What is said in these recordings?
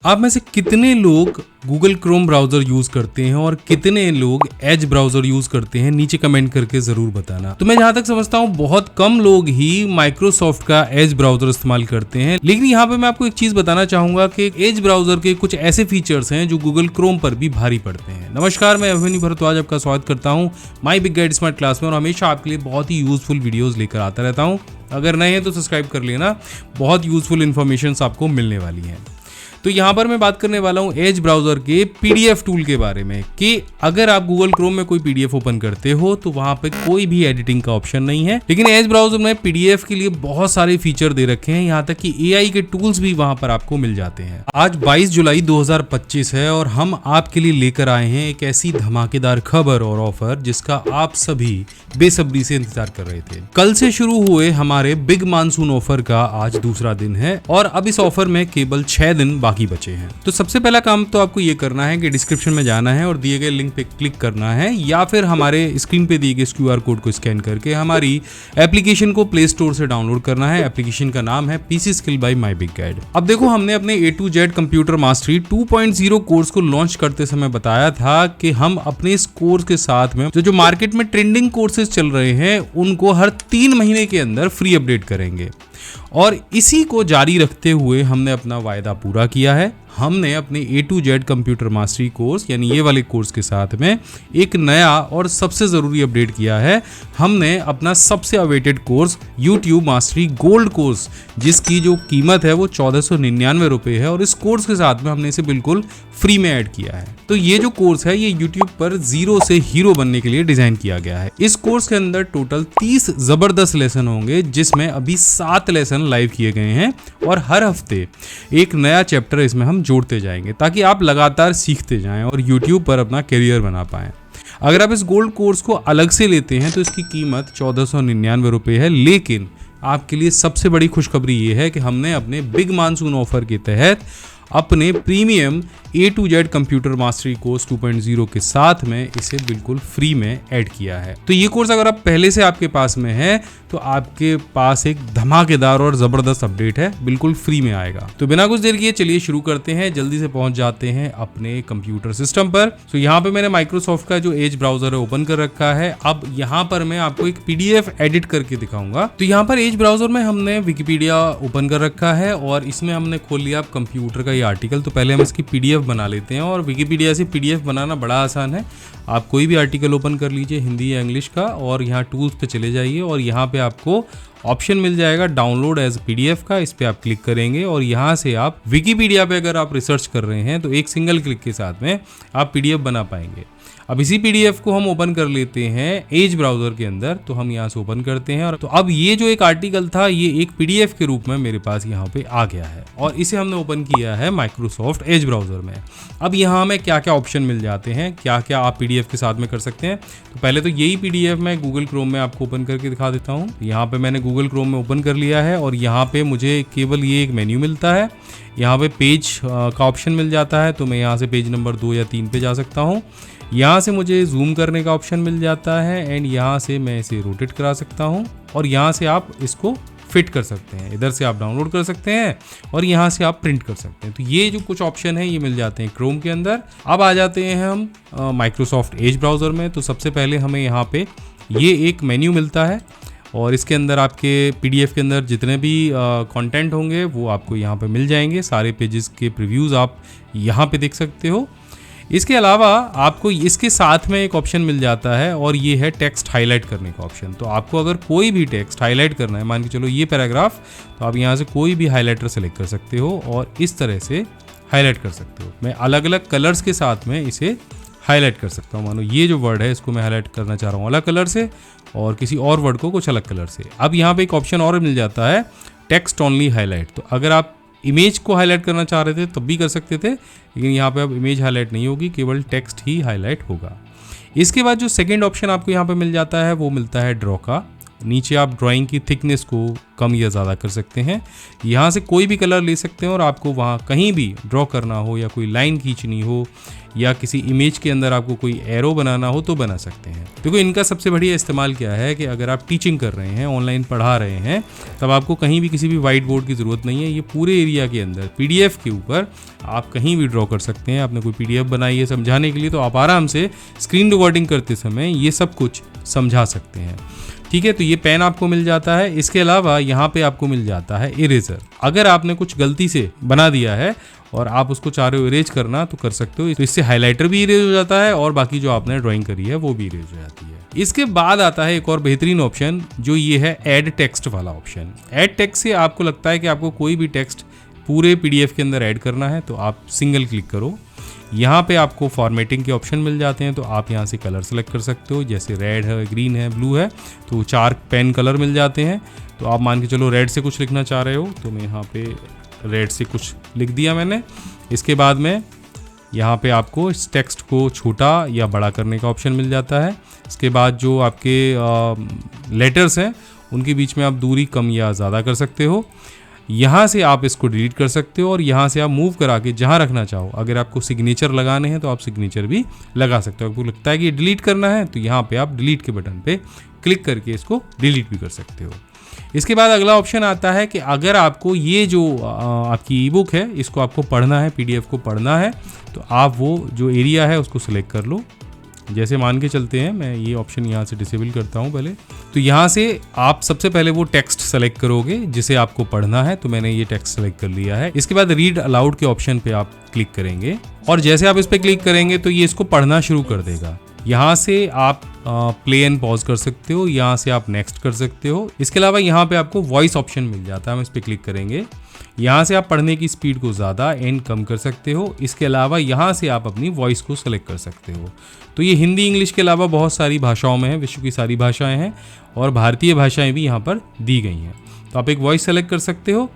आप में से कितने लोग गूगल क्रोम ब्राउजर यूज करते हैं और कितने लोग एज ब्राउजर यूज करते हैं, नीचे कमेंट करके जरूर बताना। तो मैं जहां तक समझता हूं बहुत कम लोग ही माइक्रोसॉफ्ट का एज ब्राउजर इस्तेमाल करते हैं, लेकिन यहां पे मैं आपको एक चीज बताना चाहूंगा कि एज ब्राउजर के कुछ ऐसे फीचर्स हैं जो गूगल क्रोम पर भी भारी पड़ते हैं। नमस्कार, मैं अभिमन्यु भारद्वाज आपका स्वागत करता हूं माई बिग गाइड स्मार्ट क्लास में और हमेशा आपके लिए बहुत ही यूजफुल वीडियोस लेकर आता रहता हूं। अगर नए हैं तो सब्सक्राइब कर लेना, बहुत यूजफुल इन्फॉर्मेशन आपको मिलने वाली है। तो यहाँ पर मैं बात करने वाला हूँ एज ब्राउजर के पीडीएफ टूल के बारे में कि अगर आप गूगल क्रोम में कोई पीडीएफ ओपन करते हो तो वहां पे कोई भी एडिटिंग का ऑप्शन नहीं है, लेकिन एज ब्राउजर में पीडीएफ के लिए बहुत सारे फीचर दे रखे हैं, यहाँ तक कि एआई के टूल्स भी वहां पर आपको मिल जाते हैं। आज 22 जुलाई 2025 है और हम आपके लिए लेकर आए हैं एक ऐसी धमाकेदार खबर और ऑफर जिसका आप सभी बेसब्री से इंतजार कर रहे थे। कल से शुरू हुए हमारे बिग मानसून ऑफर का आज दूसरा दिन है और अब इस ऑफर में केवल 6 दिन बाकी बचे हैं। तो सबसे पहला काम तो आपको ये करना है कि डिस्क्रिप्शन में जाना है और दिए गए लिंक पे क्लिक करना है या फिर हमारे स्क्रीन पे दिए गए क्यूआर कोड को स्कैन करके हमारी एप्लीकेशन को प्ले स्टोर से डाउनलोड करना है। एप्लीकेशन का नाम है पीसी स्किल बाय माई बिग गाइड। अब देखो, हमने अपने A to Z computer mastery 2.0 course को लॉन्च करते समय बताया था कि हम अपने इस कोर्स के साथ में जो मार्केट में ट्रेंडिंग कोर्सेज चल रहे हैं उनको हर 3 महीने के अंदर फ्री अपडेट करेंगे और इसी को जारी रखते हुए हमने अपना वायदा पूरा किया है। हमने अपने A to Z computer mastery course यानी ये वाले कोर्स के साथ में एक नया और सबसे ज़रूरी अपडेट किया है। हमने अपना सबसे awaited course YouTube mastery gold course, जिसकी जो कीमत है वो 1499 रुपये है और इस कोर्स के साथ में हमने इसे बिल्कुल फ्री में ऐड किया है। तो ये जो कोर्स है ये YouTube पर जीरो से हीरो बनने के लिए डिज़ाइन किया गया है। इस कोर्स के अंदर टोटल 30 ज़बरदस्त लेसन होंगे, जिसमें अभी 7 लेसन लाइव किए गए हैं और हर हफ्ते एक नया चैप्टर इसमें हम जोड़ते जाएंगे ताकि आप लगातार सीखते जाएं और YouTube पर अपना करियर बना पाएं। अगर आप इस गोल्ड कोर्स को अलग से लेते हैं तो इसकी कीमत 1499 रुपये है, लेकिन आपके लिए सबसे बड़ी खुशखबरी ये है कि हमने अपने बिग मानसून ऑफर के तहत अपने premium A to Z computer mastery course 2.0 के साथ में इसे बिल्कुल फ्री में ऐड किया है। तो ये कोर्स अगर आप पहले से आपके पास में है तो आपके पास एक धमाकेदार और ज़बरदस्त अपडेट है, बिल्कुल फ्री में आएगा। तो बिना कुछ देर किए चलिए शुरू करते हैं, जल्दी से पहुंच जाते हैं अपने कंप्यूटर सिस्टम पर। तो यहाँ पे मैंने माइक्रोसॉफ्ट का जो एज ब्राउजर है ओपन कर रखा है। अब यहाँ पर मैं आपको एक PDF एडिट करके दिखाऊंगा। तो यहाँ पर एज ब्राउजर में हमने विकिपीडिया ओपन कर रखा है और इसमें हमने खोल लिया कंप्यूटर का ये आर्टिकल। तो पहले हम इसकी PDF बना लेते हैं और विकिपीडिया से PDF बनाना बड़ा आसान है। आप कोई भी आर्टिकल ओपन कर लीजिए, हिंदी या इंग्लिश का, और यहाँ टूल्स पे चले जाइए और यहाँ पे आपको ऑप्शन मिल जाएगा डाउनलोड एज PDF का। इस पे आप क्लिक करेंगे और यहाँ से आप विकिपीडिया पे अगर आप रिसर्च कर रहे हैं तो एक सिंगल क्लिक के साथ में आप PDF बना पाएंगे। अब इसी PDF को हम ओपन कर लेते हैं एज ब्राउजर के अंदर। तो हम यहाँ से ओपन करते हैं और तो अब ये जो एक आर्टिकल था ये एक PDF के रूप में मेरे पास यहाँ पे आ गया है और इसे हमने ओपन किया है माइक्रोसॉफ्ट एज ब्राउजर में। अब यहाँ हमें क्या क्या ऑप्शन मिल जाते हैं, क्या क्या आप PDF के साथ में कर सकते हैं। तो पहले तो यही PDF मैं गूगल क्रोम में आपको ओपन करके दिखा देता हूँ। यहाँ पे मैंने गूगल क्रोम में ओपन कर लिया है और यहाँ पे मुझे केवल ये एक मेन्यू मिलता है। यहाँ पे पेज का ऑप्शन मिल जाता है, तो मैं यहाँ से पेज नंबर 2 या 3 पे जा सकता हूँ। यहाँ से मुझे जूम करने का ऑप्शन मिल जाता है एंड यहाँ से मैं इसे रोटेट करा सकता हूँ और यहाँ से आप इसको फिट कर सकते हैं। इधर से आप डाउनलोड कर सकते हैं और यहाँ से आप प्रिंट कर सकते हैं। तो ये जो कुछ ऑप्शन है ये मिल जाते हैं क्रोम के अंदर। अब आ जाते हैं हम माइक्रोसॉफ्ट एज ब्राउजर में। तो सबसे पहले हमें यहाँ पे ये एक मेन्यू मिलता है और इसके अंदर आपके PDF के अंदर जितने भी कंटेंट होंगे वो आपको यहाँ पे मिल जाएंगे। सारे पेजेस के प्रीव्यूज़ आप यहाँ पे देख सकते हो। इसके अलावा आपको इसके साथ में एक ऑप्शन मिल जाता है और ये है टेक्स्ट हाईलाइट करने का ऑप्शन। तो आपको अगर कोई भी टेक्स्ट हाईलाइट करना है, मान के चलो ये पैराग्राफ, तो आप यहाँ से कोई भी हाईलाइटर सेलेक्ट कर सकते हो और इस तरह से हाईलाइट कर सकते हो। मैं अलग अलग कलर्स के साथ में इसे हाईलाइट कर सकता हूँ। मानो ये जो वर्ड है इसको मैं हाईलाइट करना चाह रहा हूँ अलग कलर से और किसी और वर्ड को कुछ अलग कलर से। अब यहाँ पे एक ऑप्शन और मिल जाता है टेक्स्ट ओनली हाईलाइट। तो अगर आप इमेज को हाईलाइट करना चाह रहे थे तब भी कर सकते थे, लेकिन यहाँ पे अब इमेज हाईलाइट नहीं होगी, केवल टेक्स्ट ही हाईलाइट होगा। इसके बाद जो सेकंड ऑप्शन आपको यहाँ पे मिल जाता है वो मिलता है ड्रॉ का। नीचे आप ड्राइंग की थिकनेस को कम या ज़्यादा कर सकते हैं। यहाँ से कोई भी कलर ले सकते हैं और आपको वहाँ कहीं भी ड्रॉ करना हो या कोई लाइन खींचनी हो या किसी इमेज के अंदर आपको कोई एरो बनाना हो तो बना सकते हैं। देखो इनका सबसे बढ़िया इस्तेमाल क्या है कि अगर आप टीचिंग कर रहे हैं, ऑनलाइन पढ़ा रहे हैं, तब आपको कहीं भी किसी भी वाइट बोर्ड की ज़रूरत नहीं है। ये पूरे एरिया के अंदर PDF के ऊपर आप कहीं भी ड्रॉ कर सकते हैं। आपने कोई PDF बनाई है समझाने के लिए तो आप आराम से स्क्रीन रिकॉर्डिंग करते समय ये सब कुछ समझा सकते हैं। ठीक है, तो ये पेन आपको मिल जाता है। इसके अलावा यहाँ पे आपको मिल जाता है इरेजर। अगर आपने कुछ गलती से बना दिया है और आप उसको चाह रहे हो इरेज करना तो कर सकते हो। तो इससे हाइलाइटर भी इरेज हो जाता है और बाकी जो आपने ड्राइंग करी है वो भी इरेज हो जाती है। इसके बाद आता है एक और बेहतरीन ऑप्शन, जो ये है ऐड टेक्स्ट वाला ऑप्शन। ऐड टेक्स्ट से आपको लगता है कि आपको कोई भी टेक्स्ट पूरे PDF के अंदर ऐड करना है तो आप सिंगल क्लिक करो। यहाँ पे आपको फॉर्मेटिंग के ऑप्शन मिल जाते हैं, तो आप यहाँ से कलर सेलेक्ट कर सकते हो। जैसे रेड है, ग्रीन है, ब्लू है, तो 4 पेन कलर मिल जाते हैं। तो आप मान के चलो रेड से कुछ लिखना चाह रहे हो तो मैं यहाँ पे रेड से कुछ लिख दिया मैंने। इसके बाद में यहाँ पे आपको इस टेक्स्ट को छोटा या बड़ा करने का ऑप्शन मिल जाता है। इसके बाद जो आपके लेटर्स हैं उनके बीच में आप दूरी कम या ज़्यादा कर सकते हो। यहाँ से आप इसको डिलीट कर सकते हो और यहाँ से आप मूव करा के जहाँ रखना चाहो। अगर आपको सिग्नेचर लगाने हैं तो आप सिग्नेचर भी लगा सकते हो। आपको लगता है कि डिलीट करना है तो यहाँ पे आप डिलीट के बटन पे क्लिक करके इसको डिलीट भी कर सकते हो। इसके बाद अगला ऑप्शन आता है कि अगर आपको ये जो आपकी ई बुक है इसको आपको पढ़ना है, PDF को पढ़ना है, तो आप वो जो एरिया है उसको सिलेक्ट कर लो। जैसे मान के चलते हैं, मैं ये ऑप्शन यहाँ से डिसेबल करता हूँ पहले। तो यहाँ से आप सबसे पहले वो टेक्स्ट सेलेक्ट करोगे जिसे आपको पढ़ना है। तो मैंने ये टेक्स्ट सेलेक्ट कर लिया है। इसके बाद रीड अलाउड के ऑप्शन पे आप क्लिक करेंगे और जैसे आप इस पे क्लिक करेंगे तो ये इसको पढ़ना शुरू कर देगा। यहाँ से आप प्ले एंड पॉज कर सकते हो, यहाँ से आप नेक्स्ट कर सकते हो। इसके अलावा यहाँ पे आपको वॉइस ऑप्शन मिल जाता है। हम इस पे क्लिक करेंगे, यहाँ से आप पढ़ने की स्पीड को ज़्यादा एंड कम कर सकते हो। इसके अलावा यहाँ से आप अपनी वॉइस को सेलेक्ट कर सकते हो। तो ये हिंदी इंग्लिश के अलावा बहुत सारी भाषाओं में है, विश्व की सारी भाषाएं हैं और भारतीय भाषाएं भी यहाँ पर दी गई हैं। तो आप एक वॉइस सेलेक्ट कर सकते हो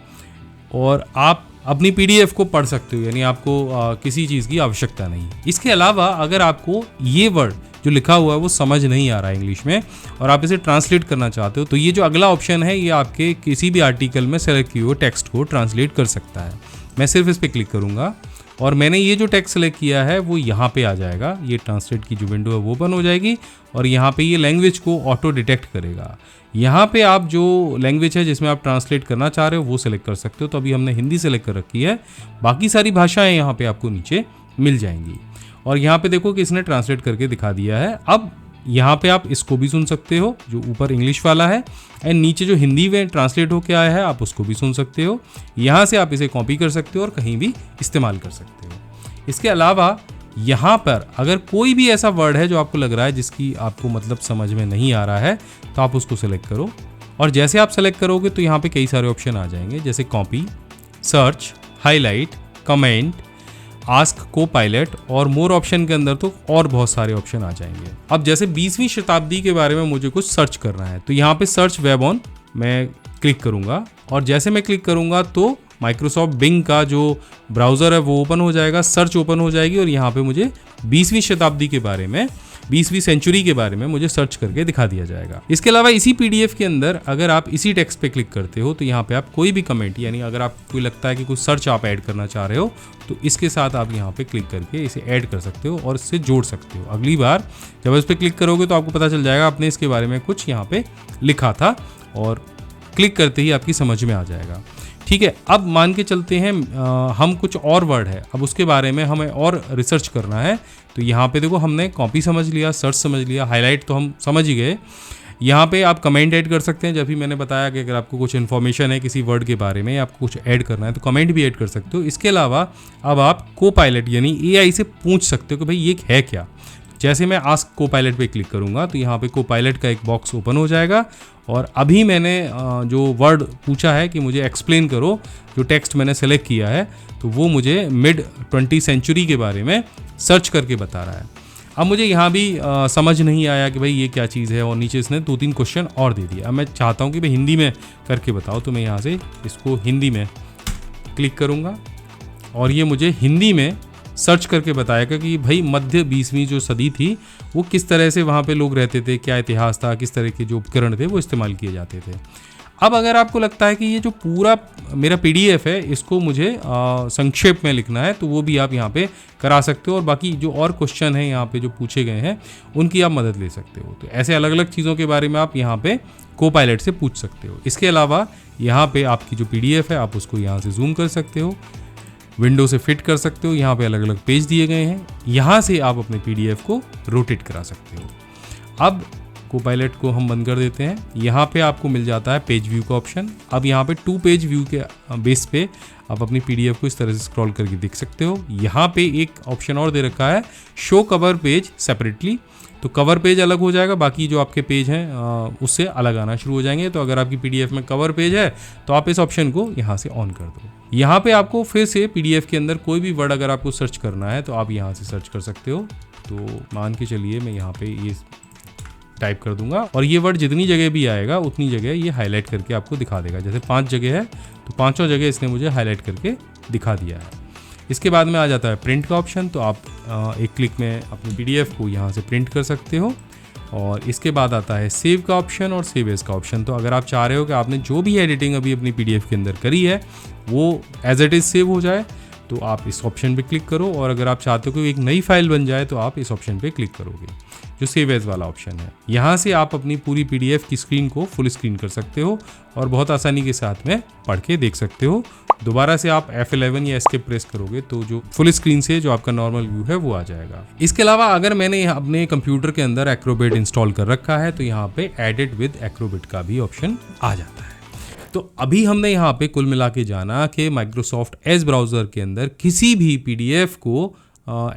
और आप अपनी PDF को पढ़ सकते हो, यानी आपको किसी चीज़ की आवश्यकता नहीं। इसके अलावा अगर आपको ये वर्ड जो लिखा हुआ है वो समझ नहीं आ रहा है इंग्लिश में और आप इसे ट्रांसलेट करना चाहते हो, तो ये जो अगला ऑप्शन है ये आपके किसी भी आर्टिकल में सेलेक्ट किए हुए टेक्स्ट को ट्रांसलेट कर सकता है। मैं सिर्फ इस पर क्लिक करूँगा और मैंने ये जो टेक्स्ट सेलेक्ट किया है वो यहाँ पे आ जाएगा। ये ट्रांसलेट की जो विंडो है वो ओपन हो जाएगी और यहाँ पे ये लैंग्वेज को ऑटो डिटेक्ट करेगा। यहाँ पे आप जो लैंग्वेज है जिसमें आप ट्रांसलेट करना चाह रहे हो वो सिलेक्ट कर सकते हो। तो अभी हमने हिंदी सेलेक्ट कर रखी है, बाकी सारी भाषाएं यहाँ पे आपको नीचे मिल जाएंगी। और यहाँ पे देखो कि इसने ट्रांसलेट करके दिखा दिया है। अब यहाँ पे आप इसको भी सुन सकते हो जो ऊपर इंग्लिश वाला है, एंड नीचे जो हिंदी में ट्रांसलेट होके आया है आप उसको भी सुन सकते हो। यहाँ से आप इसे कॉपी कर सकते हो और कहीं भी इस्तेमाल कर सकते हो। इसके अलावा यहाँ पर अगर कोई भी ऐसा वर्ड है जो आपको लग रहा है जिसकी आपको मतलब समझ में नहीं आ रहा है तो आप उसको सेलेक्ट करो और जैसे आप सेलेक्ट करोगे तो यहाँ पे कई सारे ऑप्शन आ जाएंगे, जैसे copy, search, highlight, comment, ask को पायलट और मोर ऑप्शन के अंदर तो और बहुत सारे ऑप्शन आ जाएंगे। अब जैसे 20वीं शताब्दी के बारे में मुझे कुछ सर्च करना है तो यहाँ पे सर्च वेब ऑन मैं क्लिक करूँगा और जैसे मैं क्लिक करूँगा तो माइक्रोसॉफ्ट बिंग का जो ब्राउज़र है वो ओपन हो जाएगा, सर्च ओपन हो जाएगी और यहाँ पे मुझे 20वीं शताब्दी के बारे में, 20वीं सेंचुरी के बारे में मुझे सर्च करके दिखा दिया जाएगा। इसके अलावा इसी PDF के अंदर अगर आप इसी टेक्स्ट पे क्लिक करते हो तो यहाँ पे आप कोई भी कमेंट, यानी अगर आपको लगता है कि कुछ सर्च आप ऐड करना चाह रहे हो तो इसके साथ आप यहाँ पे क्लिक करके इसे ऐड कर सकते हो और इससे जोड़ सकते हो। अगली बार जब इस पर क्लिक करोगे तो आपको पता चल जाएगा आपने इसके बारे में कुछ यहाँ पे लिखा था और क्लिक करते ही आपकी समझ में आ जाएगा। ठीक है, अब मान के चलते हैं हम कुछ और वर्ड है, अब उसके बारे में हमें और रिसर्च करना है। तो यहाँ पे देखो हमने कॉपी समझ लिया, सर्च समझ लिया, हाईलाइट तो हम समझ ही गए। यहाँ पे आप कमेंट ऐड कर सकते हैं। जब भी मैंने बताया कि अगर आपको कुछ इन्फॉर्मेशन है किसी वर्ड के बारे में, आपको कुछ ऐड करना है तो कमेंट भी ऐड कर सकते हो। इसके अलावा अब आप को पायलट यानी AI से पूछ सकते हो कि भाई ये है क्या। जैसे मैं आस्क को पायलट पे क्लिक करूँगा तो यहाँ पे को पायलट का एक बॉक्स ओपन हो जाएगा और अभी मैंने जो वर्ड पूछा है कि मुझे एक्सप्लेन करो, जो टेक्स्ट मैंने सेलेक्ट किया है तो वो मुझे मिड 20वीं सेंचुरी के बारे में सर्च करके बता रहा है। अब मुझे यहाँ भी समझ नहीं आया कि भाई ये क्या चीज़ है और नीचे इसने 2-3 क्वेश्चन और दे दिया। अब मैं चाहता हूँ कि भाई हिंदी में करके बताओ, तो मैं यहाँ से इसको हिंदी में क्लिक करूँगा और ये मुझे हिंदी में सर्च करके बताएगा कि भाई मध्य 20वीं जो सदी थी वो किस तरह से वहाँ पे लोग रहते थे, क्या इतिहास था, किस तरह के जो उपकरण थे वो इस्तेमाल किए जाते थे। अब अगर आपको लगता है कि ये जो पूरा मेरा PDF है इसको मुझे संक्षेप में लिखना है तो वो भी आप यहाँ पे करा सकते हो, और बाकी जो और क्वेश्चन है यहाँ पे जो पूछे गए हैं उनकी आप मदद ले सकते हो। तो ऐसे अलग अलग चीज़ों के बारे में आप यहाँ पे कोपायलट से पूछ सकते हो। इसके अलावा यहाँ पे आपकी जो PDF है आप उसको यहाँ से जूम कर सकते हो, विंडो से फिट कर सकते हो। यहाँ पे अलग अलग पेज दिए गए हैं, यहाँ से आप अपने PDF को रोटेट करा सकते हो। अब कोपायलट को हम बंद कर देते हैं। यहाँ पे आपको मिल जाता है पेज व्यू का ऑप्शन। अब यहाँ पे 2 पेज व्यू के बेस पे आप अपनी PDF को इस तरह से स्क्रॉल करके देख सकते हो। यहाँ पे एक ऑप्शन और दे रखा है शो कवर पेज सेपरेटली, तो कवर पेज अलग हो जाएगा, बाकी जो आपके पेज हैं उससे अलग आना शुरू हो जाएंगे। तो अगर आपकी PDF में कवर पेज है तो आप इस ऑप्शन को यहाँ से ऑन कर दो। यहाँ पे आपको फिर से PDF के अंदर कोई भी वर्ड अगर आपको सर्च करना है तो आप यहाँ से सर्च कर सकते हो। तो मान के चलिए मैं यहाँ पे ये टाइप कर दूंगा और ये वर्ड जितनी जगह भी आएगा उतनी जगह ये हाईलाइट करके आपको दिखा देगा। जैसे 5 जगह है तो 5 जगह इसने मुझे हाईलाइट करके दिखा दिया है। इसके बाद में आ जाता है प्रिंट का ऑप्शन, तो आप एक क्लिक में अपनी PDF को यहाँ से प्रिंट कर सकते हो। और इसके बाद आता है सेव का ऑप्शन और सेव एज का ऑप्शन। तो अगर आप चाह रहे हो कि आपने जो भी एडिटिंग अभी अपनी PDF के अंदर करी है वो एज इट इज़ सेव हो जाए तो आप इस ऑप्शन पे क्लिक करो, और अगर आप चाहते हो कि एक नई फाइल बन जाए तो आप इस ऑप्शन पे क्लिक करोगे जो सेव एज वाला ऑप्शन है। यहाँ से आप अपनी पूरी PDF की स्क्रीन को फुल स्क्रीन कर सकते हो और बहुत आसानी के साथ में पढ़ के देख सकते हो। दोबारा से आप F11 या एस्केप प्रेस करोगे तो जो फुल स्क्रीन से जो आपका नॉर्मल व्यू है वो आ जाएगा। इसके अलावा अगर मैंने अपने कंप्यूटर के अंदर एक्रोबेट इंस्टॉल कर रखा है तो यहाँ पे एडिट विद एक्रोबेट का भी ऑप्शन आ जाता है। तो अभी हमने यहाँ पे कुल मिला के जाना कि माइक्रोसॉफ्ट एज ब्राउज़र के अंदर किसी भी PDF को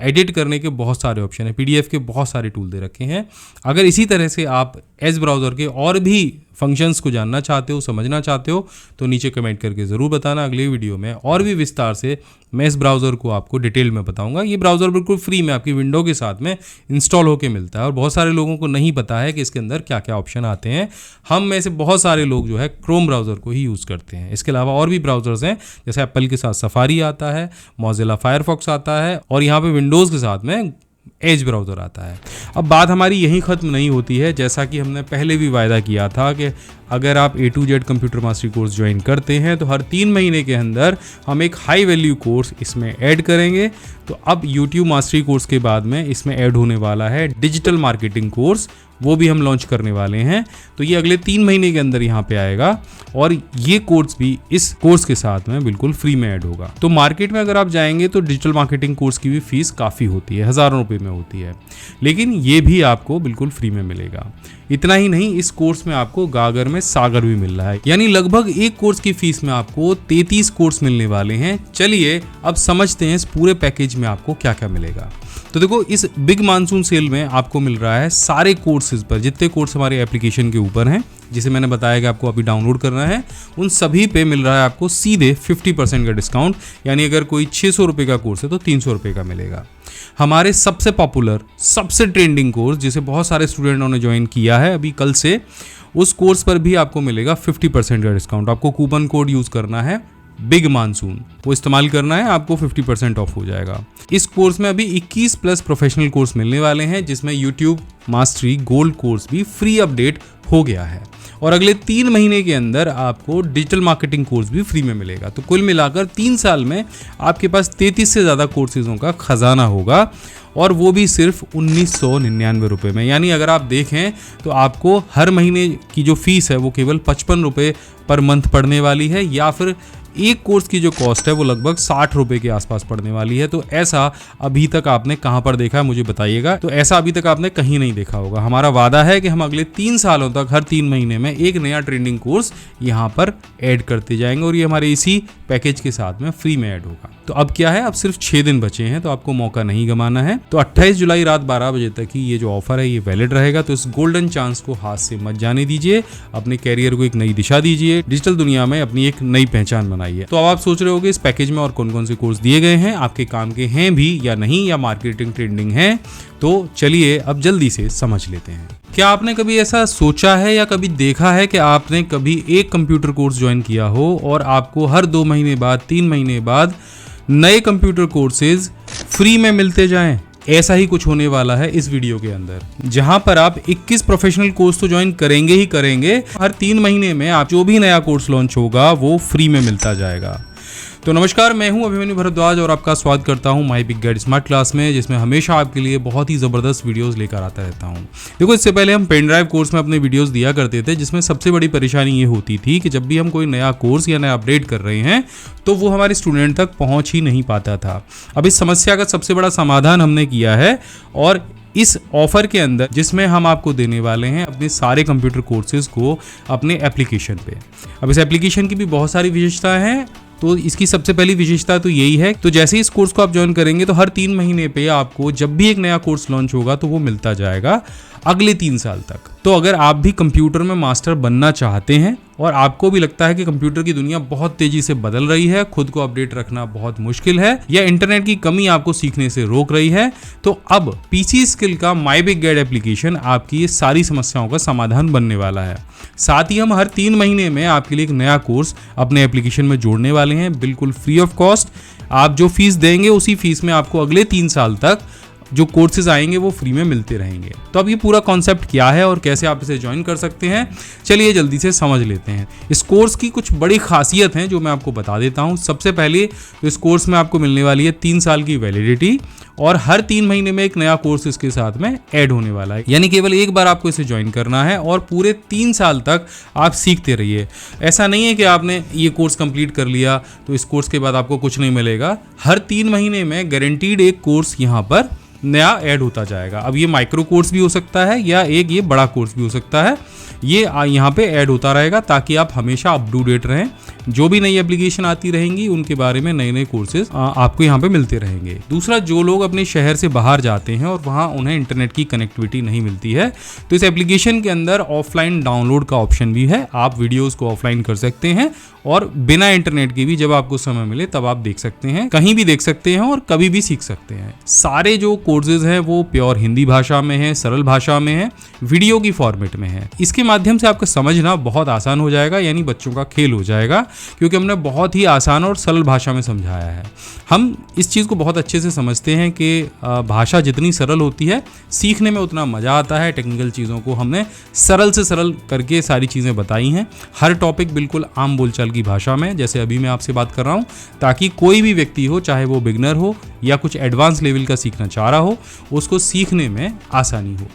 एडिट करने के बहुत सारे ऑप्शन हैं, PDF के बहुत सारे टूल दे रखे हैं। अगर इसी तरह से आप एज ब्राउज़र के और भी फंक्शंस को जानना चाहते हो, समझना चाहते हो तो नीचे कमेंट करके ज़रूर बताना। अगले वीडियो में और भी विस्तार से मैं इस ब्राउज़र को आपको डिटेल में बताऊंगा। ये ब्राउज़र बिल्कुल फ्री में आपकी विंडो के साथ में इंस्टॉल होकर मिलता है और बहुत सारे लोगों को नहीं पता है कि इसके अंदर क्या क्या ऑप्शन आते हैं। हम में से बहुत सारे लोग जो है क्रोम ब्राउज़र को ही यूज़ करते हैं। इसके अलावा और भी ब्राउज़र्स हैं, जैसे एप्पल के साथ सफारी आता है, मोज़िला फायरफॉक्स आता है और यहाँ पर विंडोज़ के साथ में एज ब्राउज़र आता है। अब बात हमारी यहीं ख़त्म नहीं होती है। जैसा कि हमने पहले भी वायदा किया था कि अगर आप A to Z computer mastery course join करते हैं तो हर 3 महीने के अंदर हम एक हाई वैल्यू कोर्स इसमें ऐड करेंगे। तो अब YouTube मास्टरी कोर्स के बाद में इसमें ऐड होने वाला है डिजिटल मार्केटिंग कोर्स, वो भी हम लॉन्च करने वाले हैं। तो ये अगले 3 महीने के अंदर यहाँ पे आएगा और ये कोर्स भी इस कोर्स के साथ में बिल्कुल फ्री में ऐड होगा। तो मार्केट में अगर आप जाएंगे तो डिजिटल मार्केटिंग कोर्स की भी फीस काफ़ी होती है, हज़ारों रुपए में होती है, लेकिन ये भी आपको बिल्कुल फ्री में मिलेगा। इतना ही नहीं, इस कोर्स में आपको गागर में सागर भी मिल रहा है, यानी लगभग एक कोर्स की फीस में आपको 33 कोर्स मिलने वाले हैं। चलिए अब समझते हैं इस पूरे पैकेज में आपको क्या क्या मिलेगा। तो देखो, इस बिग मानसून सेल में आपको मिल रहा है सारे कोर्सेज पर, जितने कोर्स हमारे एप्लीकेशन के ऊपर हैं, जिसे मैंने बताया कि आपको अभी डाउनलोड करना है, उन सभी पे मिल रहा है आपको सीधे 50% का डिस्काउंट। यानी अगर कोई 600 रुपये का कोर्स है तो 300 रुपये का मिलेगा। हमारे सबसे पॉपुलर, सबसे ट्रेंडिंग कोर्स जिसे बहुत सारे स्टूडेंटों ने ज्वाइन किया है अभी कल से, उस कोर्स पर भी आपको मिलेगा 50% का डिस्काउंट। आपको कूपन कोड यूज़ करना है बिग मानसून, वो इस्तेमाल करना है, आपको 50% ऑफ हो जाएगा। इस कोर्स में अभी 21 प्लस प्रोफेशनल कोर्स मिलने वाले हैं, जिसमें YouTube मास्टरी गोल्ड कोर्स भी फ्री अपडेट हो गया है और अगले 3 महीने के अंदर आपको डिजिटल मार्केटिंग कोर्स भी फ्री में मिलेगा। तो कुल मिलाकर 3 साल में आपके पास 33 से ज़्यादा कोर्सेज़ों का खजाना होगा और वो भी सिर्फ 1999 रुपये में। यानी अगर आप देखें तो आपको हर महीने की जो फीस है वो केवल 55 रुपये पर मंथ पड़ने वाली है, या फिर एक कोर्स की जो कॉस्ट है वो लगभग 60 रुपये के आसपास पड़ने वाली है। तो ऐसा अभी तक आपने कहाँ पर देखा है मुझे बताइएगा। तो ऐसा अभी तक आपने कहीं नहीं देखा होगा। हमारा वादा है कि हम अगले 3 सालों तक हर 3 महीने में एक नया ट्रेंडिंग कोर्स यहाँ पर ऐड करते जाएंगे और ये हमारे इसी पैकेज के साथ में फ्री में ऐड होगा। तो अब क्या है, अब सिर्फ 6 दिन बचे हैं, तो आपको मौका नहीं गंवाना है। तो 28 जुलाई रात 12 बजे तक ही ये जो ऑफर है ये वैलिड रहेगा। तो इस गोल्डन चांस को हाथ से मत जाने दीजिए, अपने कैरियर को एक नई दिशा दीजिए, डिजिटल दुनिया में अपनी एक नई पहचान बनाइए। तो अब आप सोच रहे होगे इस पैकेज में और कौन कौन से कोर्स दिए गए हैं, आपके काम के हैं भी या नहीं, या मार्केटिंग ट्रेंडिंग है। तो चलिए अब जल्दी से समझ लेते हैं। क्या आपने कभी ऐसा सोचा है या कभी देखा है कि आपने कभी एक कंप्यूटर कोर्स ज्वाइन किया हो और आपको हर 2 महीने बाद, 3 महीने बाद नए कंप्यूटर कोर्सेज फ्री में मिलते जाएं? ऐसा ही कुछ होने वाला है इस वीडियो के अंदर, जहां पर आप 21 प्रोफेशनल कोर्स तो ज्वाइन करेंगे ही करेंगे। हर 3 महीने में आप जो भी नया कोर्स लॉन्च होगा वो फ्री में मिलता जाएगा। तो नमस्कार, मैं हूं अभिमन्यु भरद्वाज और आपका स्वागत करता हूं my big guide smart class में, जिसमें हमेशा आपके लिए बहुत ही ज़बरदस्त वीडियोस लेकर आता रहता हूं। देखो, इससे पहले हम पेन ड्राइव कोर्स में अपने वीडियोस दिया करते थे, जिसमें सबसे बड़ी परेशानी ये होती थी कि जब भी हम कोई नया कोर्स या नया अपडेट कर रहे हैं तो वो हमारे स्टूडेंट तक पहुँच ही नहीं पाता था। अब इस समस्या का सबसे बड़ा समाधान हमने किया है, और इस ऑफर के अंदर जिसमें हम आपको देने वाले हैं अपने सारे कंप्यूटर कोर्सेज को अपने एप्लीकेशन पे। अब इस एप्लीकेशन की भी बहुत सारी विशेषताएं हैं, तो इसकी सबसे पहली विशेषता तो यही है, तो जैसे इस कोर्स को आप ज्वाइन करेंगे तो हर 3 महीने पे आपको जब भी एक नया कोर्स लॉन्च होगा तो वो मिलता जाएगा अगले 3 साल तक। तो अगर आप भी कंप्यूटर में मास्टर बनना चाहते हैं और आपको भी लगता है कि कंप्यूटर की दुनिया बहुत तेजी से बदल रही है, खुद को अपडेट रखना बहुत मुश्किल है, या इंटरनेट की कमी आपको सीखने से रोक रही है, तो अब पीसी स्किल का माय बिग गाइड एप्लीकेशन आपकी ये सारी समस्याओं का समाधान बनने वाला है। साथ ही हम हर 3 महीने में आपके लिए एक नया कोर्स अपने एप्लीकेशन में जोड़ने वाले हैं, बिल्कुल फ्री ऑफ कॉस्ट। आप जो फीस देंगे उसी फीस में आपको अगले 3 साल तक जो कोर्सेज आएंगे वो फ्री में मिलते रहेंगे। तो अब ये पूरा कॉन्सेप्ट क्या है और कैसे आप इसे ज्वाइन कर सकते हैं, चलिए जल्दी से समझ लेते हैं। इस कोर्स की कुछ बड़ी खासियत हैं जो मैं आपको बता देता हूं। सबसे पहले तो इस कोर्स में आपको मिलने वाली है 3 साल की वैलिडिटी, और हर 3 महीने में एक नया कोर्स इसके साथ में ऐड होने वाला है। यानी केवल एक बार आपको इसे ज्वाइन करना है और पूरे 3 साल तक आप सीखते रहिए। ऐसा नहीं है कि आपने ये कोर्स कंप्लीट कर लिया तो इस कोर्स के बाद आपको कुछ नहीं मिलेगा। हर 3 महीने में गारंटीड एक कोर्स यहाँ पर नया ऐड होता जाएगा। अब ये माइक्रो कोर्स भी हो सकता है या एक ये बड़ा कोर्स भी हो सकता है, ये यहाँ पे ऐड होता रहेगा ताकि आप हमेशा अप टू डेट रहें। जो भी नई एप्लीकेशन आती रहेंगी उनके बारे में नए नए कोर्सेज आपको यहाँ पे मिलते रहेंगे। दूसरा, जो लोग अपने शहर से बाहर जाते हैं और वहाँ उन्हें इंटरनेट की कनेक्टिविटी नहीं मिलती है, तो इस एप्लीकेशन के अंदर ऑफलाइन डाउनलोड का ऑप्शन भी है। आप वीडियोस को ऑफलाइन कर सकते हैं और बिना इंटरनेट के भी जब आपको समय मिले तब आप देख सकते हैं, कहीं भी देख सकते हैं और कभी भी सीख सकते हैं। सारे जो कोर्सेज हैं वो प्योर हिंदी भाषा में है, सरल भाषा में है, वीडियो की फॉर्मेट में है। इसके माध्यम से आपका समझना बहुत आसान हो जाएगा, यानी बच्चों का खेल हो जाएगा, क्योंकि हमने बहुत ही आसान और सरल भाषा में समझाया है। हम इस चीज़ को बहुत अच्छे से समझते हैं कि भाषा जितनी सरल होती है सीखने में उतना मज़ा आता है। टेक्निकल चीज़ों को हमने सरल से सरल करके सारी चीज़ें बताई हैं। हर टॉपिक बिल्कुल आम बोलचाल की भाषा में, जैसे अभी मैं आपसे बात कर रहा हूँ, ताकि कोई भी व्यक्ति हो, चाहे वो बिगनर हो या कुछ एडवांस लेवल का सीखना चाह रहा हो, उसको सीखने में आसानी हो।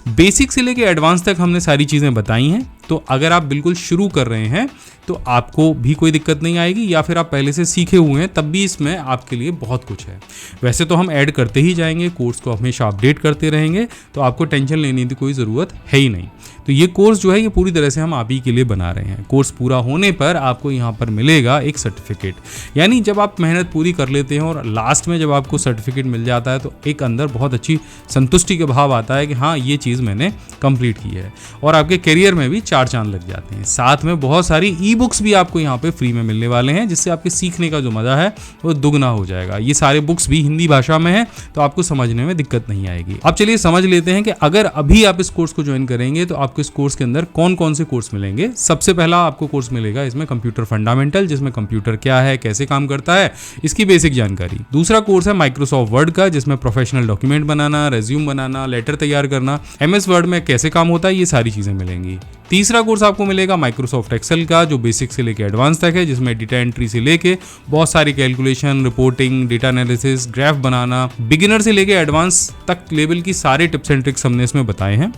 बेसिक से लेके एडवांस तक हमने सारी चीज़ें बताई हैं। तो अगर आप बिल्कुल शुरू कर रहे हैं तो आपको भी कोई दिक्कत नहीं आएगी, या फिर आप पहले से सीखे हुए हैं तब भी इसमें आपके लिए बहुत कुछ है। वैसे तो हम ऐड करते ही जाएंगे, कोर्स को हमेशा अपडेट करते रहेंगे, तो आपको टेंशन लेने की कोई ज़रूरत है ही नहीं। तो ये कोर्स जो है ये पूरी तरह से हम आप ही के लिए बना रहे हैं। कोर्स पूरा होने पर आपको यहाँ पर मिलेगा एक सर्टिफिकेट, यानी जब आप मेहनत पूरी कर लेते हैं और लास्ट में जब आपको सर्टिफिकेट मिल जाता है तो एक अंदर बहुत अच्छी संतुष्टि का भाव आता है कि हाँ, ये चीज़ मैंने कंप्लीट की है, और आपके करियर में भी 4 चांद लग जाते हैं। साथ में बहुत सारी ई बुक्स भी आपको यहाँ पे फ्री में मिलने वाले हैं, जिससे आपके सीखने का जो मज़ा है वो दुगना हो जाएगा। ये सारे बुक्स भी हिंदी भाषा में है, तो आपको समझने में दिक्कत नहीं आएगी। अब चलिए समझ लेते हैं कि अगर अभी आप इस कोर्स को ज्वाइन करेंगे तो आपको इस कोर्स के अंदर कौन कौन से कोर्स मिलेंगे। सबसे पहला आपको कोर्स मिलेगा इसमें कंप्यूटर फंडामेंटल, जिसमें कंप्यूटर क्या है, कैसे काम करता है, इसकी बेसिक जानकारी। दूसरा कोर्स है माइक्रोसॉफ्ट वर्ड का, जिसमें प्रोफेशनल डॉक्यूमेंट बनाना, रेज्यूम बनाना, लेटर तैयार करना, MS वर्ड में कैसे काम होता है, ये सारी चीजें मिलेंगी। तीसरा कोर्स आपको मिलेगा माइक्रोसॉफ्ट एक्सेल का, जो बेसिक से लेके एडवांस तक है, जिसमें डेटा एंट्री से लेके बहुत सारी calculation, reporting, data analysis, graph बनाना, बिगिनर से लेके एडवांस तक लेवल की सारे टिप्स एंड ट्रिक्स हमने इसमें बताए हैं।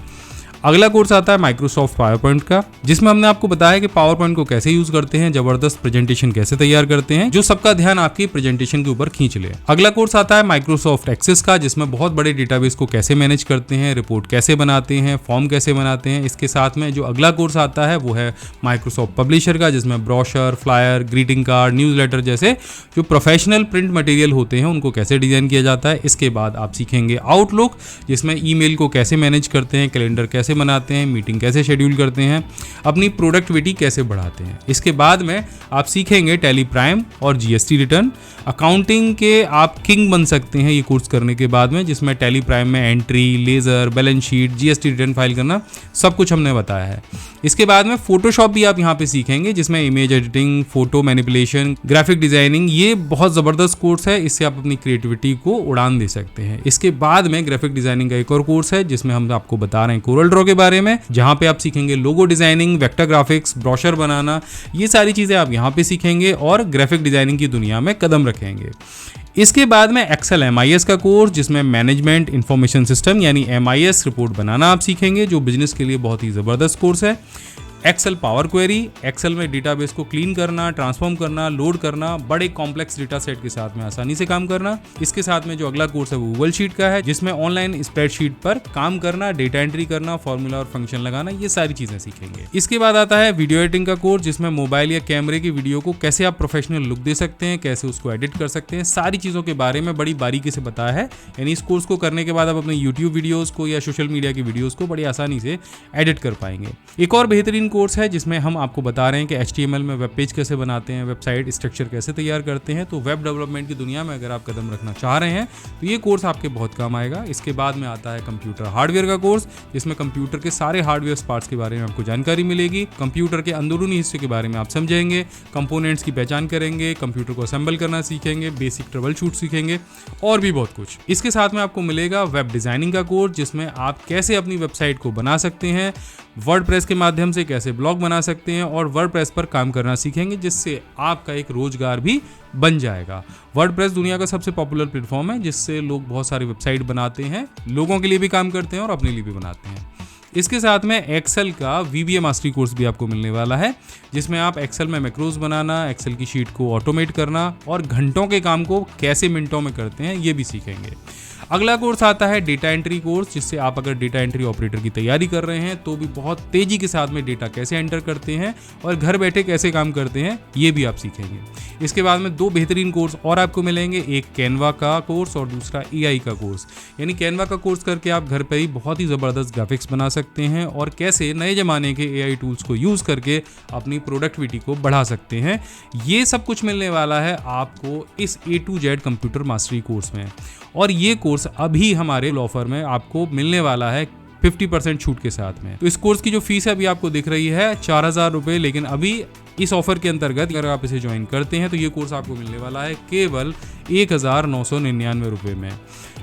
अगला कोर्स आता है माइक्रोसॉफ्ट पावर पॉइंट का, जिसमें हमने आपको बताया कि पावर पॉइंट को कैसे यूज करते हैं, जबरदस्त प्रेजेंटेशन कैसे तैयार करते हैं, जो सबका ध्यान आपकी प्रेजेंटेशन के ऊपर खींच ले। अगला कोर्स आता है माइक्रोसॉफ्ट एक्सेस का, जिसमें बहुत बड़े डेटाबेस को कैसे मैनेज करते हैं, रिपोर्ट कैसे बनाते हैं, फॉर्म कैसे बनाते हैं। इसके साथ में जो अगला कोर्स आता है वो है माइक्रोसॉफ्ट पब्लिशर का, जिसमें brochure, flyer, greeting card, newsletter जैसे जो प्रोफेशनल प्रिंट मटेरियल होते हैं उनको कैसे डिजाइन किया जाता है। इसके बाद आप सीखेंगे आउटलुक, जिसमें ईमेल को कैसे मैनेज करते हैं, कैलेंडर कैसे कैसे बनाते हैं, मीटिंग कैसे शेड्यूल करते हैं, अपनी प्रोडक्टिविटी कैसे बढ़ाते हैं। इसके बाद में आप सीखेंगे टैली प्राइम और जीएसटी रिटर्न। अकाउंटिंग के आप किंग बन सकते हैं ये कोर्स करने के बाद में, जिसमें टैली प्राइम में entry, ledger, balance sheet, GST return file करना सब कुछ हमने बताया है। इसके बाद में फोटोशॉप भी आप यहाँ पे सीखेंगे, जिसमें image editing, photo manipulation, graphic designing, ये बहुत ज़बरदस्त कोर्स है। इससे आप अपनी क्रिएटिविटी को उड़ान दे सकते हैं। इसके बाद में ग्राफिक डिजाइनिंग का एक और कोर्स है जिसमें हम आपको बता रहे हैं कोरल ड्रॉ के बारे में, जहाँ पे आप सीखेंगे logo designing, vector graphics, brochure बनाना, ये सारी चीज़ें आप यहाँ पे सीखेंगे और ग्राफिक डिजाइनिंग की दुनिया में कदम रखेंगे। इसके बाद में एक्सेल MIS का कोर्स, जिसमें मैनेजमेंट इंफॉर्मेशन सिस्टम यानी MIS रिपोर्ट बनाना आप सीखेंगे, जो बिजनेस के लिए बहुत ही ज़बरदस्त कोर्स है। एक्सेल पावर क्वेरी, एक्सेल में डेटाबेस को क्लीन करना, ट्रांसफॉर्म करना, लोड करना, बड़े कॉम्प्लेक्स डेटा सेट के साथ में आसानी से काम करना। इसके साथ में जो अगला कोर्स है वो गूगल शीट का है, जिसमें ऑनलाइन स्प्रेडशीट पर काम करना, डेटा एंट्री करना, फॉर्मूला और फंक्शन लगाना, ये सारी चीजें सीखेंगे। इसके बाद आता है वीडियो एडिटिंग का कोर्स, जिसमें मोबाइल या कैमरे की वीडियो को कैसे आप प्रोफेशनल लुक दे सकते हैं, कैसे उसको एडिट कर सकते हैं, सारी चीजों के बारे में बड़ी बारीकी से बताया है। यानी इस कोर्स को करने के बाद आप अपने यूट्यूब वीडियोस को या सोशल मीडिया की वीडियोस को बड़ी आसानी से एडिट कर पाएंगे। एक और बेहतरीन कोर्स है जिसमें हम आपको बता रहे हैं कि HTML में वेब पेज कैसे बनाते हैं, वेबसाइट स्ट्रक्चर कैसे तैयार करते हैं। तो वेब डेवलपमेंट की दुनिया में अगर आप कदम रखना चाह रहे हैं तो ये कोर्स आपके बहुत काम आएगा। इसके बाद में आता है कंप्यूटर हार्डवेयर का कोर्स, जिसमें कंप्यूटर के सारे हार्डवेयर पार्ट्स के बारे में आपको जानकारी मिलेगी, कंप्यूटर के अंदरूनी हिस्से के बारे में आप समझेंगे, कंपोनेंट्स की पहचान करेंगे, कंप्यूटर को असेंबल करना सीखेंगे, बेसिक ट्रबल शूट सीखेंगे और भी बहुत कुछ। इसके साथ में आपको मिलेगा वेब डिजाइनिंग का कोर्स, जिसमें आप कैसे अपनी वेबसाइट को बना सकते हैं, वर्डप्रेस के माध्यम से कैसे ब्लॉग बना सकते हैं और वर्डप्रेस पर काम करना सीखेंगे, जिससे आपका एक रोजगार भी बन जाएगा। वर्डप्रेस दुनिया का सबसे पॉपुलर प्लेटफॉर्म है, जिससे लोग बहुत सारी वेबसाइट बनाते हैं, लोगों के लिए भी काम करते हैं और अपने लिए भी बनाते हैं। इसके साथ में एक्सेल का VBA मास्टरी कोर्स भी आपको मिलने वाला है, जिसमें आप एक्सेल में मैक्रोज बनाना, एक्सेल की शीट को ऑटोमेट करना और घंटों के काम को कैसे मिनटों में करते हैं, ये भी सीखेंगे। अगला कोर्स आता है डेटा एंट्री कोर्स, जिससे आप अगर डेटा एंट्री ऑपरेटर की तैयारी कर रहे हैं तो भी बहुत तेजी के साथ में डेटा कैसे एंटर करते हैं और घर बैठे कैसे काम करते हैं, ये भी आप सीखेंगे। इसके बाद में दो बेहतरीन कोर्स और आपको मिलेंगे, एक कैनवा का कोर्स और दूसरा AI का कोर्स। यानी कैनवा का कोर्स करके आप घर पर ही बहुत ही ज़बरदस्त ग्राफिक्स बना सकते हैं और कैसे नए ज़माने के AI टूल्स को यूज़ करके अपनी प्रोडक्टिविटी को बढ़ा सकते हैं। ये सब कुछ मिलने वाला है आपको इस A to Z computer mastery course में। और ये कोर्स अभी हमारे ऑफर में आपको मिलने वाला है 50% छूट के साथ में। तो इस कोर्स की जो फीस है अभी आपको दिख रही है 4000 रुपये, लेकिन अभी इस ऑफर के अंतर्गत अगर आप इसे ज्वाइन करते हैं तो ये कोर्स आपको मिलने वाला है केवल 1999 रुपये में।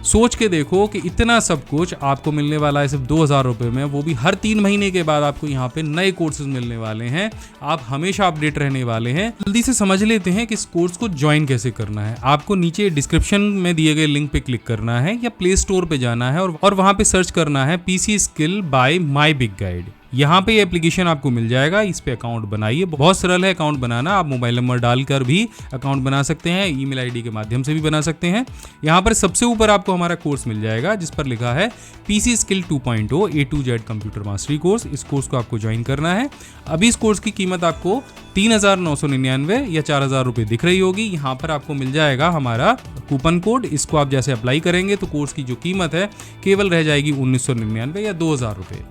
सोच के देखो कि इतना सब कुछ आपको मिलने वाला है सिर्फ 2000 रुपये में, वो भी हर 3 महीने के बाद आपको यहाँ पे नए कोर्सेज मिलने वाले हैं। आप हमेशा अपडेट रहने वाले हैं। जल्दी से समझ लेते हैं कि इस कोर्स को ज्वाइन कैसे करना है। आपको नीचे डिस्क्रिप्शन में दिए गए लिंक पे क्लिक करना है या प्ले स्टोर पे जाना है और वहाँ पे सर्च करना है PC स्किल बाय माई बिग गाइड। यहाँ पे एप्लीकेशन आपको मिल जाएगा, इस पे अकाउंट बनाइए। बहुत सरल है अकाउंट बनाना, आप मोबाइल नंबर डालकर भी अकाउंट बना सकते हैं, ईमेल आईडी के माध्यम से भी बना सकते हैं। यहाँ पर सबसे ऊपर आपको हमारा कोर्स मिल जाएगा जिस पर लिखा है PC skill 2.0 A to Z computer mastery course. इस कोर्स को आपको ज्वाइन करना है। अभी इस कोर्स की कीमत आपको 3999 या 4000 रुपये दिख रही होगी। यहाँ पर आपको मिल जाएगा हमारा कूपन कोड, इसको आप जैसे अप्लाई करेंगे तो कोर्स की जो कीमत है केवल रह जाएगी 1999 या 2000 रुपये।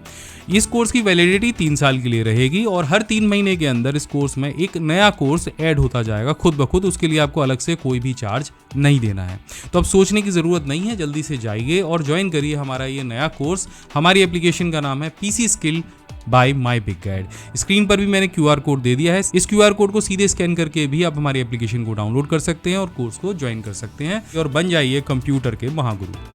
इस कोर्स की वैलिडिटी 3 साल के लिए रहेगी और हर 3 महीने के अंदर इस कोर्स में एक नया कोर्स ऐड होता जाएगा खुद ब खुद। उसके लिए आपको अलग से कोई भी चार्ज नहीं देना है। तो अब सोचने की ज़रूरत नहीं है, जल्दी से जाइए और ज्वाइन करिए हमारा ये नया कोर्स। हमारी एप्लीकेशन का नाम है PC स्किल बाय माई बिग गाइड। स्क्रीन पर भी मैंने QR कोड दे दिया है। इस QR कोड को सीधे स्कैन करके भी आप हमारी एप्लीकेशन को डाउनलोड कर सकते हैं और कोर्स को ज्वाइन कर सकते हैं और बन जाइए कंप्यूटर के महागुरु।